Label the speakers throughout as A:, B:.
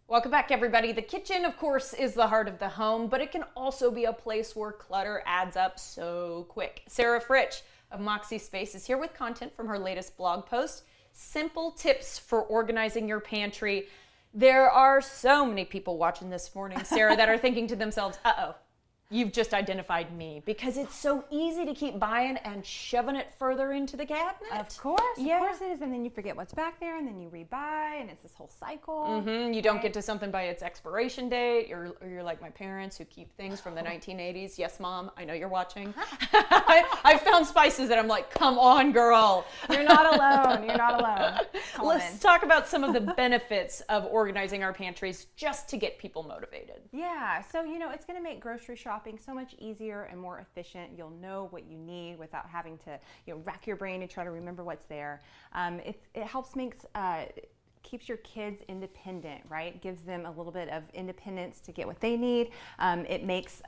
A: Welcome back, everybody. The kitchen, of course, is the heart of the home, but it can also be a place where clutter adds up so quick. Sarah Fritch of Moxie Space is here with content from her latest blog post, Simple Tips for Organizing Your Pantry. There are so many people watching this morning, Sarah, that are thinking to themselves, uh-oh, you've just identified me, because it's so easy to keep buying and shoving it further into the cabinet.
B: Of course it is, and then you forget what's back there, and then you rebuy, and it's this whole cycle.
A: You don't get to something by its expiration date, or you're like my parents who keep things from the 1980s. Yes, Mom, I know you're watching. I found spices that I'm like, come on, girl.
B: You're not alone. You're not alone.
A: Let's talk about some of the benefits of organizing our pantries just to get people motivated.
B: Yeah, so it's going to make grocery shopping so much easier and more efficient. You'll know what you need without having to rack your brain and try to remember what's there. It helps keeps your kids independent, right? Gives them a little bit of independence to get what they need. It makes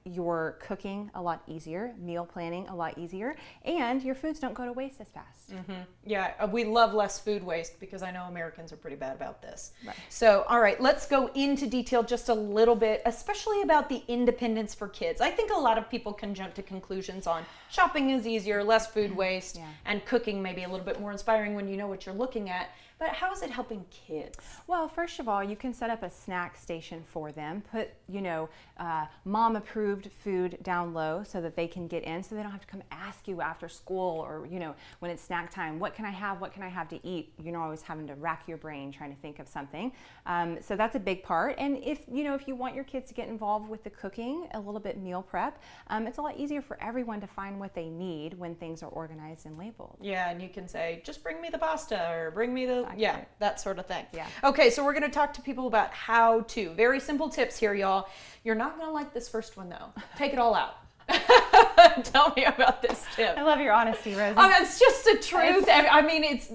B: your cooking a lot easier, meal planning a lot easier, and your foods don't go to waste as fast.
A: Yeah, we love less food waste because I know Americans are pretty bad about this.
B: Right.
A: So, all right, let's go into detail just a little bit, especially about the independence for kids. I think a lot of people can jump to conclusions on shopping is easier, less food waste, and cooking maybe a little bit more inspiring when you know what you're looking at. But how is it helping kids?
B: Well, first of all, you can set up a snack station for them. Put, mom-approved food down low so that they can get in, so they don't have to come ask you after school or, when it's snack time, what can I have? What can I have to eat? You're not always having to rack your brain trying to think of something. So that's a big part. And if you want your kids to get involved with the cooking, a little bit meal prep, it's a lot easier for everyone to find what they need when things are organized and labeled.
A: Yeah, and you can say, just bring me the pasta or bring me the...
B: Exactly.
A: Yeah, that sort of thing.
B: Yeah.
A: Okay, so we're going to talk to people about how to. Very simple tips here, y'all. You're not going to like this first one, though. Take it all out. Tell me about this tip.
B: I love your honesty, Rosie.
A: It's just the truth.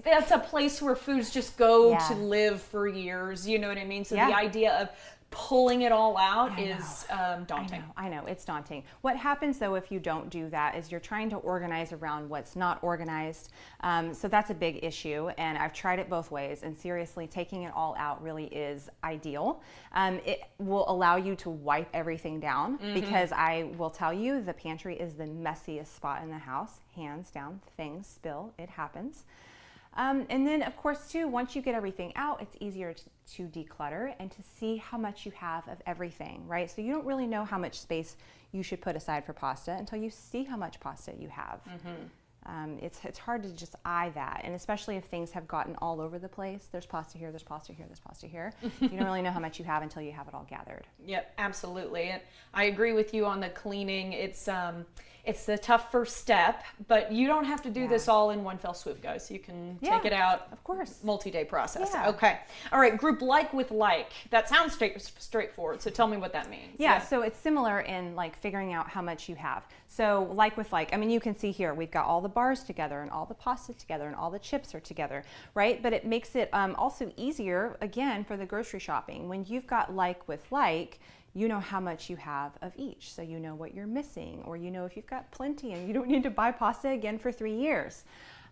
A: That's a place where foods just go to live for years. You know what I mean? So the idea of pulling it all out is daunting.
B: I know, it's daunting. What happens though if you don't do that is you're trying to organize around what's not organized. So that's a big issue, and I've tried it both ways, and seriously, taking it all out really is ideal. It will allow you to wipe everything down, because I will tell you, the pantry is the messiest spot in the house, hands down. Things spill, it happens. And then, of course, too, once you get everything out, it's easier to declutter and to see how much you have of everything, right? So you don't really know how much space you should put aside for pasta until you see how much pasta you have. It's hard to just eye that, and especially if things have gotten all over the place. There's pasta here, there's pasta here, there's pasta here. You don't really know how much you have until you have it all gathered.
A: Yep, absolutely. And I agree with you on the cleaning. It's the tough first step, but you don't have to do this all in one fell swoop, guys. You can take it out.
B: Of course.
A: Multi-day process.
B: Yeah.
A: Okay. All right. Group like with like. That sounds straightforward. So tell me what that means.
B: Yeah. So it's similar in like figuring out how much you have. So like with like, you can see here, we've got all the bars together and all the pasta together and all the chips are together, right? But it makes it also easier, again, for the grocery shopping. When you've got like with like, you know how much you have of each. So you know what you're missing, or if you've got plenty and you don't need to buy pasta again for 3 years.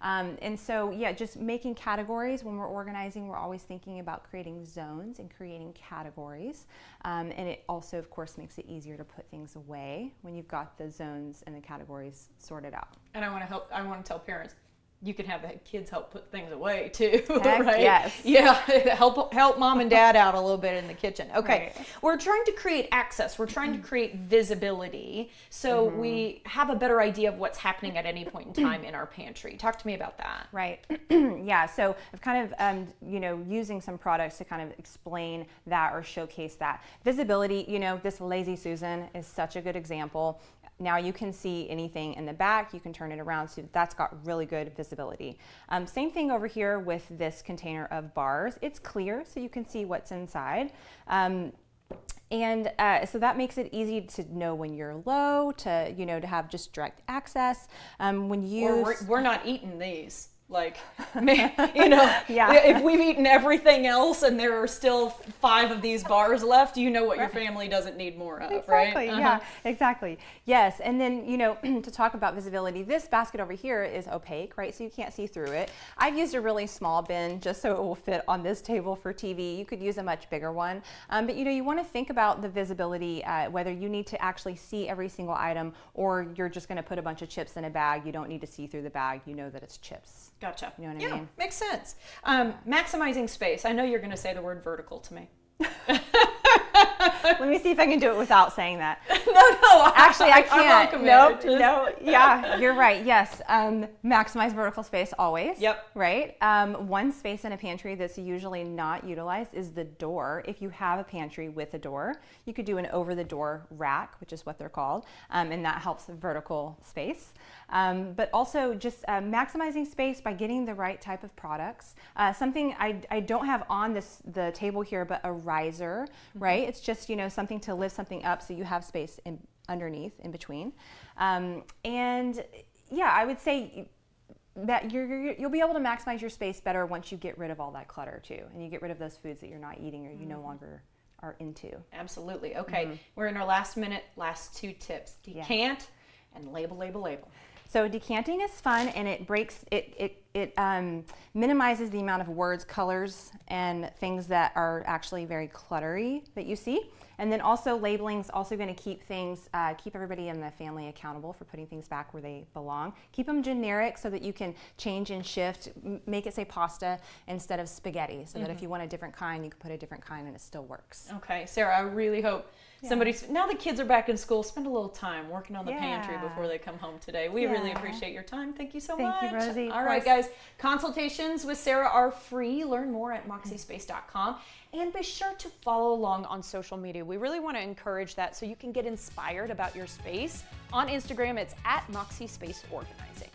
B: And so, just making categories. When we're organizing, we're always thinking about creating zones and creating categories. And it also, of course, makes it easier to put things away when you've got the zones and the categories sorted out.
A: And I want to tell parents, you can have the kids help put things away too,
B: Heck,
A: right?
B: Yes.
A: Yeah, help mom and dad out a little bit in the kitchen. Okay,
B: Right.
A: We're trying to create access. We're trying to create visibility, so we have a better idea of what's happening at any point in time in our pantry. Talk to me about that.
B: Right. Yeah. So I've kind of, using some products to kind of explain that or showcase that visibility. This Lazy Susan is such a good example. Now you can see anything in the back. You can turn it around, so that's got really good visibility. Same thing over here with this container of bars. It's clear, so you can see what's inside. So that makes it easy to know when you're low, to have just direct access. We're
A: not eating these. Like, you know,
B: Yeah.
A: if we've eaten everything else and there are still 5 of these bars left, you know what your family doesn't need more of,
B: Exactly.
A: right?
B: Yeah, exactly. Yes. And then, you know, to talk about visibility, this basket over here is opaque, right? So you can't see through it. I've used a really small bin just so it will fit on this table for TV. You could use a much bigger one. But, you know, you want to think about the visibility, whether you need to actually see every single item or you're just going to put a bunch of chips in a bag. You don't need to see through the bag. You know that it's chips.
A: Gotcha.
B: You know what I mean?
A: Makes sense. Maximizing space. I know you're going to say the word vertical to me.
B: Let me see if I can do it without saying that.
A: No.
B: Actually, I can't.
A: Nope.
B: No. Yeah, you're right. Yes. Maximize vertical space always.
A: Yep.
B: Right. One space in a pantry that's usually not utilized is the door. If you have a pantry with a door, you could do an over the door rack, which is what they're called, and that helps vertical space. But also just maximizing space by getting the right type of products. Something I don't have on the table here, but a riser, right? It's just, you know, something to lift something up so you have space underneath, in between. And yeah, I would say that you'll be able to maximize your space better once you get rid of all that clutter too, and you get rid of those foods that you're not eating or you no longer are into. Absolutely.
A: Okay, we're in our last 2 tips. Decant and label.
B: So decanting is fun, and it breaks it minimizes the amount of words, colors, and things that are actually very cluttery that you see. And then also labeling is also going to keep things, keep everybody in the family accountable for putting things back where they belong. Keep them generic so that you can change and shift. Make it say pasta instead of spaghetti, so that if you want a different kind, you can put a different kind and it still works.
A: Okay, Sarah, I really hope now the kids are back in school, spend a little time working on the pantry before they come home today. We really appreciate your time. Thank you so much.
B: Thank you, Rosie.
A: All right, guys, consultations with Sarah are free. Learn more at moxiespace.com, and be sure to follow along on social media. We really want to encourage that so you can get inspired about your space. On Instagram, it's @MoxieSpaceOrganizing.